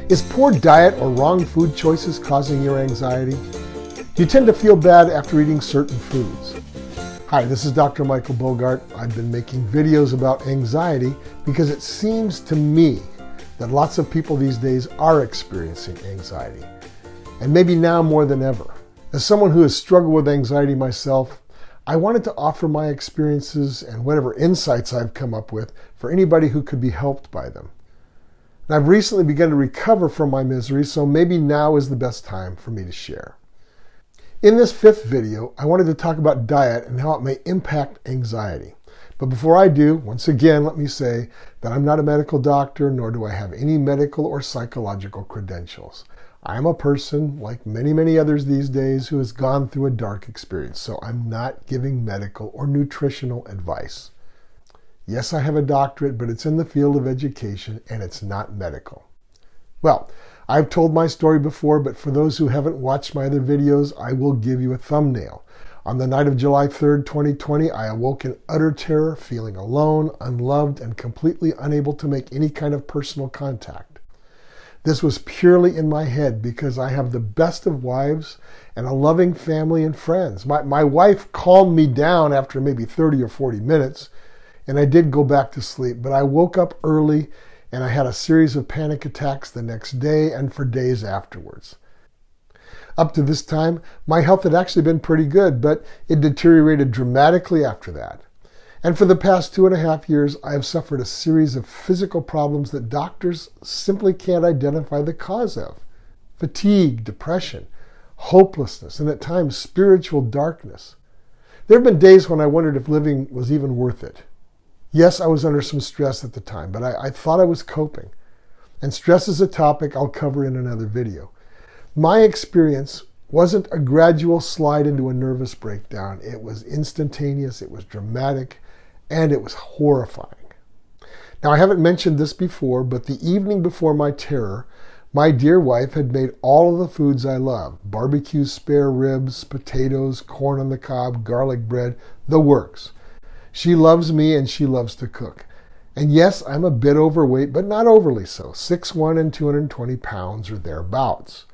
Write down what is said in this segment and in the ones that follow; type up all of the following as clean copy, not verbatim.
Is poor diet or wrong food choices causing your anxiety? Do you tend to feel bad after eating certain foods? Hi, this is Dr. Michael Bogart. I've been making videos about anxiety because it seems to me that lots of people these days are experiencing anxiety, and maybe now more than ever. As someone who has struggled with anxiety myself, I wanted to offer my experiences and whatever insights I've come up with for anybody who could be helped by them. And I've recently begun to recover from my misery, so maybe now is the best time for me to share. In this fifth video, I wanted to talk about diet and how it may impact anxiety. But before I do, once again, let me say that I'm not a medical doctor, nor do I have any medical or psychological credentials. I am a person, like many others these days, who has gone through a dark experience, so I'm not giving medical or nutritional advice. Yes, I have a doctorate, but it's in the field of education, and it's not medical. Well, I've told my story before, but for those who haven't watched my other videos, I will give you a thumbnail. On the night of July 3rd, 2020, I awoke in utter terror, feeling alone, unloved, and completely unable to make any kind of personal contact. This was purely in my head because I have the best of wives and a loving family and friends. My wife calmed me down after maybe 30 or 40 minutes, and I did go back to sleep, but I woke up early and I had a series of panic attacks the next day and for days afterwards. Up to this time, my health had actually been pretty good, but it deteriorated dramatically after that. And for the past 2.5 years, I have suffered a series of physical problems that doctors simply can't identify the cause of. Fatigue, depression, hopelessness, and at times spiritual darkness. There have been days when I wondered if living was even worth it. Yes, I was under some stress at the time, but I thought I was coping. And stress is a topic I'll cover in another video. My experience wasn't a gradual slide into a nervous breakdown. It was instantaneous, it was dramatic, and it was horrifying. Now, I haven't mentioned this before, but the evening before my terror, my dear wife had made all of the foods I love: barbecue spare ribs, potatoes, corn on the cob, garlic bread, the works. She loves me and she loves to cook. And yes, I'm a bit overweight, but not overly so, 6'1" and 220 pounds or thereabouts.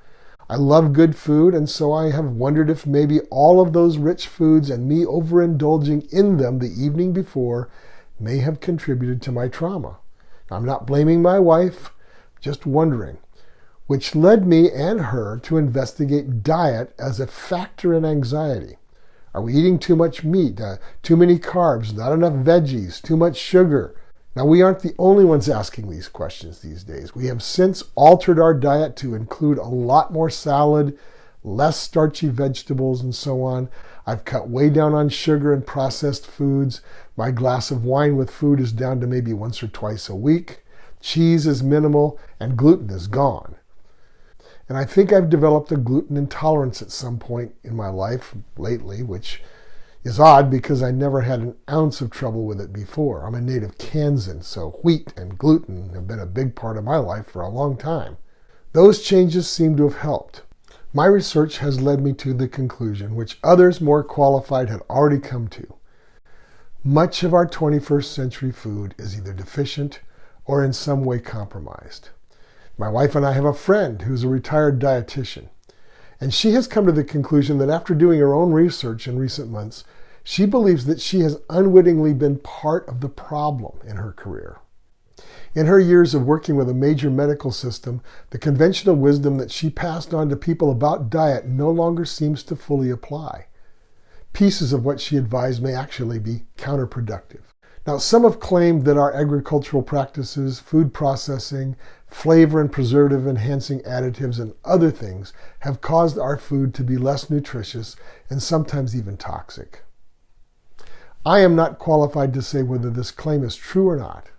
I love good food, and so I have wondered if maybe all of those rich foods and me overindulging in them the evening before may have contributed to my trauma. I'm not blaming my wife, just wondering, which led me and her to investigate diet as a factor in anxiety. Are we eating too much meat, too many carbs, not enough veggies, too much sugar? Now, we aren't the only ones asking these questions these days. We have since altered our diet to include a lot more salad, less starchy vegetables, and so on. I've cut way down on sugar and processed foods. My glass of wine with food is down to maybe once or twice a week. Cheese is minimal, and gluten is gone. And I think I've developed a gluten intolerance at some point in my life lately, which is odd because I never had an ounce of trouble with it before. I'm a native Kansan, so wheat and gluten have been a big part of my life for a long time. Those changes seem to have helped. My research has led me to the conclusion, which others more qualified had already come to. Much of our 21st century food is either deficient or in some way compromised. My wife and I have a friend who's a retired dietitian. And she has come to the conclusion that after doing her own research in recent months, she believes that she has unwittingly been part of the problem in her career. In her years of working with a major medical system, the conventional wisdom that she passed on to people about diet no longer seems to fully apply. Pieces of what she advised may actually be counterproductive. Now, some have claimed that our agricultural practices, food processing, flavor and preservative enhancing additives, and other things have caused our food to be less nutritious and sometimes even toxic. I am not qualified to say whether this claim is true or not.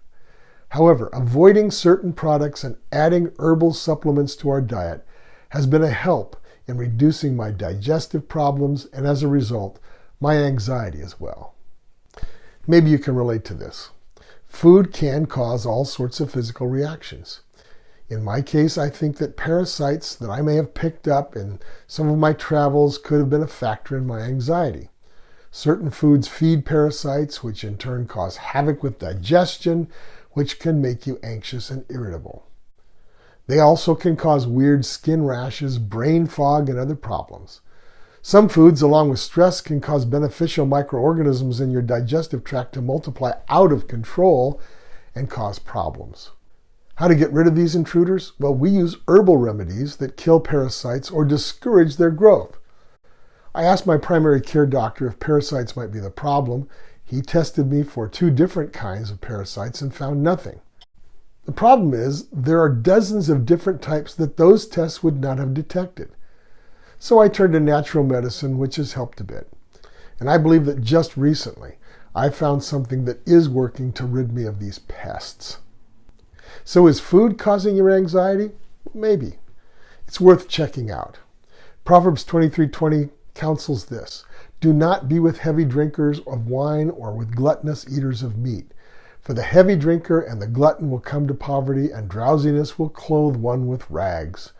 However, avoiding certain products and adding herbal supplements to our diet has been a help in reducing my digestive problems and, as a result, my anxiety as well. Maybe you can relate to this. Food can cause all sorts of physical reactions. In my case, I think that parasites that I may have picked up in some of my travels could have been a factor in my anxiety. Certain foods feed parasites, which in turn cause havoc with digestion, which can make you anxious and irritable. They also can cause weird skin rashes, brain fog, and other problems. Some foods, along with stress, can cause beneficial microorganisms in your digestive tract to multiply out of control and cause problems. How to get rid of these intruders? Well, we use herbal remedies that kill parasites or discourage their growth. I asked my primary care doctor if parasites might be the problem. He tested me for 2 different kinds of parasites and found nothing. The problem is there are dozens of different types that those tests would not have detected. So I turned to natural medicine, which has helped a bit. And I believe that just recently, I found something that is working to rid me of these pests. So is food causing your anxiety? Maybe. It's worth checking out. Proverbs 23:20 counsels this: "Do not be with heavy drinkers of wine or with gluttonous eaters of meat. For the heavy drinker and the glutton will come to poverty, and drowsiness will clothe one with rags."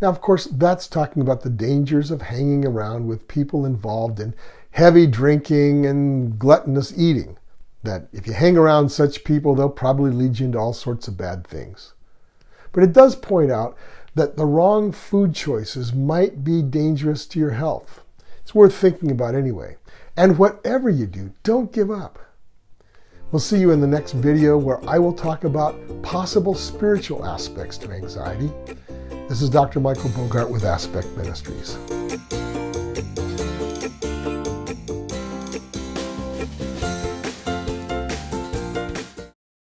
Now, of course, that's talking about the dangers of hanging around with people involved in heavy drinking and gluttonous eating. That if you hang around such people, they'll probably lead you into all sorts of bad things. But it does point out that the wrong food choices might be dangerous to your health. It's worth thinking about anyway. And whatever you do, don't give up. We'll see you in the next video where I will talk about possible spiritual aspects to anxiety. This is Dr. Michael Bogart with Aspect Ministries.